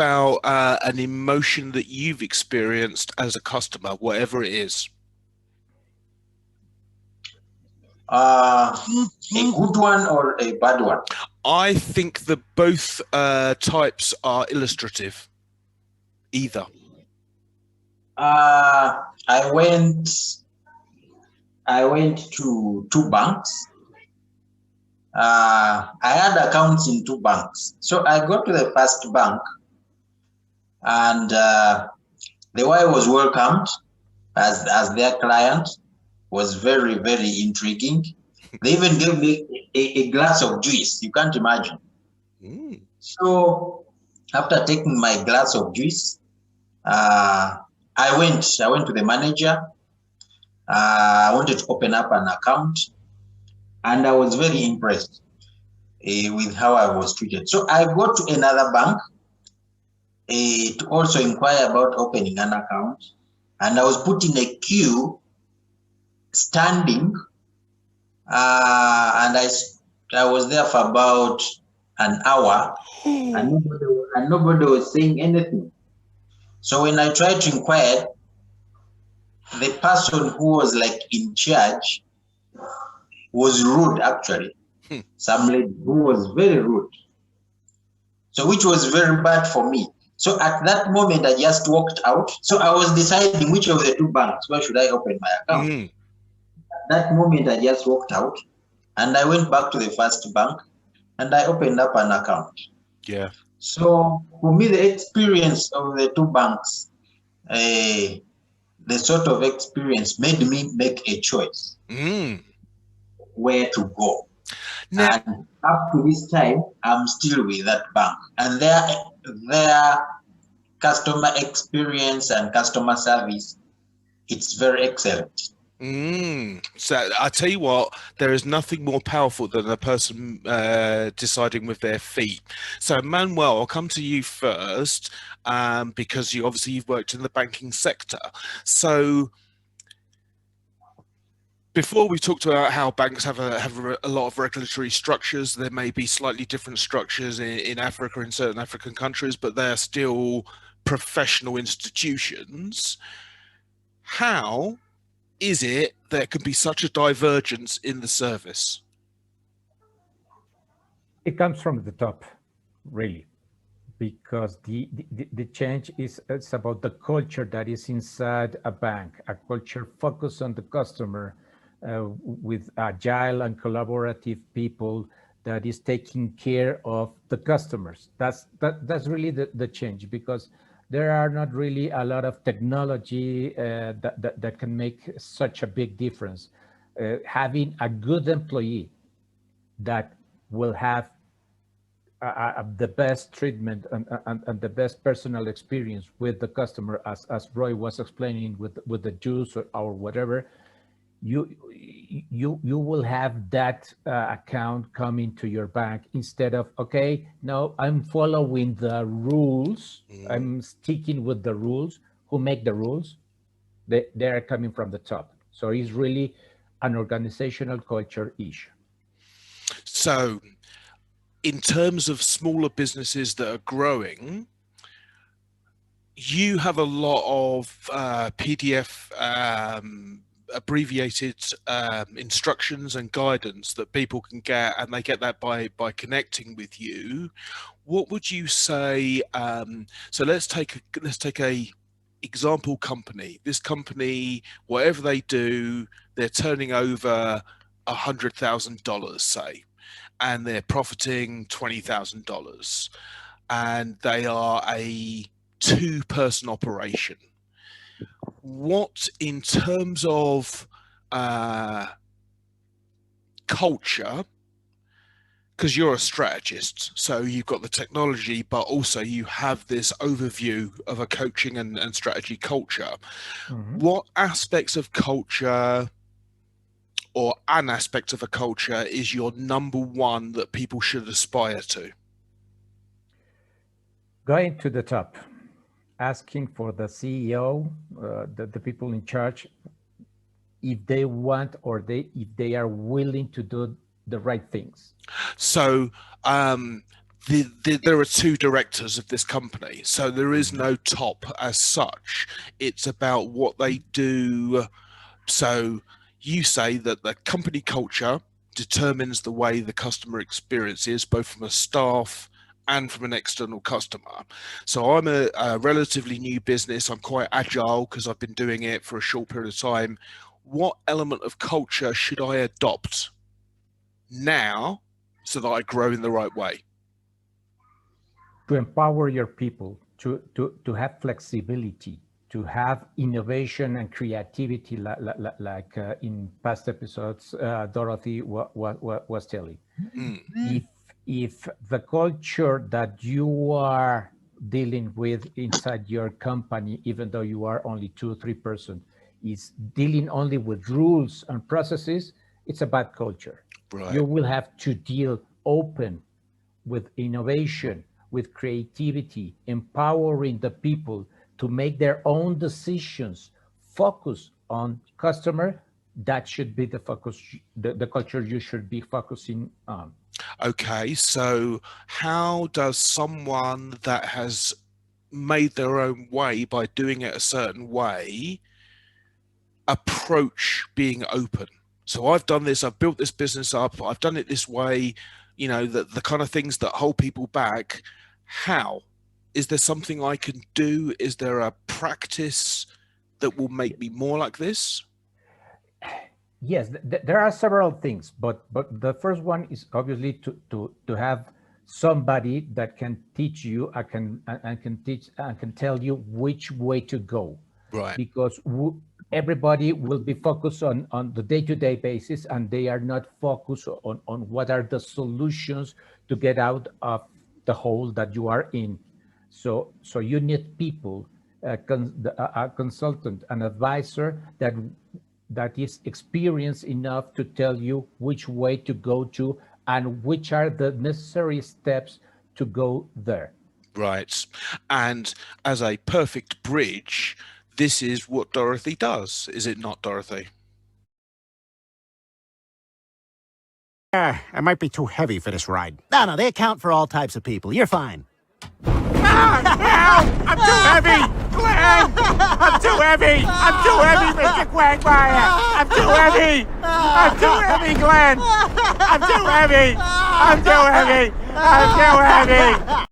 about an emotion that you've experienced as a customer, whatever it is. A good one or a bad one? I think that both types are illustrative, either. Uh, I went I went to two banks. I had accounts in two banks. So I got to the first bank, and the way I was welcomed as their client was very, very intriguing. They even gave me a glass of juice. You can't imagine. Mm. So after taking my glass of juice, uh, I went to the manager. I wanted to open up an account, and I was very impressed with how I was treated. So I go to another bank to also inquire about opening an account, and I was put in a queue standing, and I was there for about an hour, and nobody was saying anything. So when I tried to inquire, the person who was like in charge was rude actually. Some lady who was very rude. So which was very bad for me. So at that moment, I just walked out. So I was deciding which of the two banks, where should I open my account? Mm. At that moment, I just walked out and I went back to the first bank and I opened up an account. Yeah. So for me, the experience of the two banks, the sort of experience made me make a choice Mm. where to go. Now, And up to this time, I'm still with that bank. And their customer experience and customer service, it's very excellent. So I tell you what, there is nothing more powerful than a person deciding with their feet. So Manuel, I'll come to you first, because you've worked in the banking sector. So before we talked about how banks have a lot of regulatory structures, there may be slightly different structures in Africa, in certain African countries, but they're still professional institutions. How is it there can be such a divergence in the service? It comes from the top, really, because the change is it's about the culture that is inside a bank, a culture focused on the customer, with agile and collaborative people that is taking care of the customers. That's really the change, because there are not really a lot of technology that can make such a big difference. Having a good employee that will have the best treatment and the best personal experience with the customer, as Roy was explaining with the juice or whatever, you will have that account coming to your bank, instead of, okay, no, I'm following the rules, I'm sticking with the rules. Who make the rules? They are coming from the top. So it's really an organizational culture issue. So, in terms of smaller businesses that are growing, you have a lot of PDF abbreviated instructions and guidance that people can get, and they get that by connecting with you. What would you say? So let's take a example company. This company, whatever they do, they're turning over $100,000, say, and they're profiting $20,000, and they are a two-person operation. What, in terms of culture, because you're a strategist, so you've got the technology, but also you have this overview of a coaching and strategy culture. Mhm. What aspects of culture, or an aspect of a culture, is your number one that people should aspire to? Going to the top, asking for the CEO, the people in charge, if they want, or if they are willing to do the right things. So there are two directors of this company, so there is no top as such. It's about what they do. So you say that the company culture determines the way the customer experience is, both from a staff and from an external customer. So I'm a relatively new business. I'm quite agile because I've been doing it for a short period of time. What element of culture should I adopt now so that I grow in the right way? To empower your people, to have flexibility, to have innovation and creativity, like in past episodes, Dorothy was telling. If the culture that you are dealing with inside your company, even though you are only 2 or 3%, is dealing only with rules and processes, it's a bad culture. Right. You will have to deal open with innovation, with creativity, empowering the people to make their own decisions, focus on customer. That should be the focus, the culture you should be focusing on. Okay, so how does someone that has made their own way by doing it a certain way approach being open? So I've done this, I've built this business up, I've done it this way, you know, the kind of things that hold people back. How? Is there something I can do? Is there a practice that will make me more like this? Yes, there are several things, but the first one is obviously to have somebody that can teach you, can tell you which way to go. Right. Because everybody will be focused on the day-to-day basis, and they are not focused on what are the solutions to get out of the hole that you are in. So you need people, a consultant, an advisor that is experienced enough to tell you which way to go to and which are the necessary steps to go there. Right. And as a perfect bridge, this is what Dorothy does, is it not, Dorothy? I might be too heavy for this ride. No, they account for all types of people. You're fine. Help! I'm too heavy! Glenn! I'm too heavy! I'm too heavy, Mr. Quagmire! I'm too heavy! I'm too heavy, Glenn! I'm too heavy! I'm too heavy! I'm too heavy!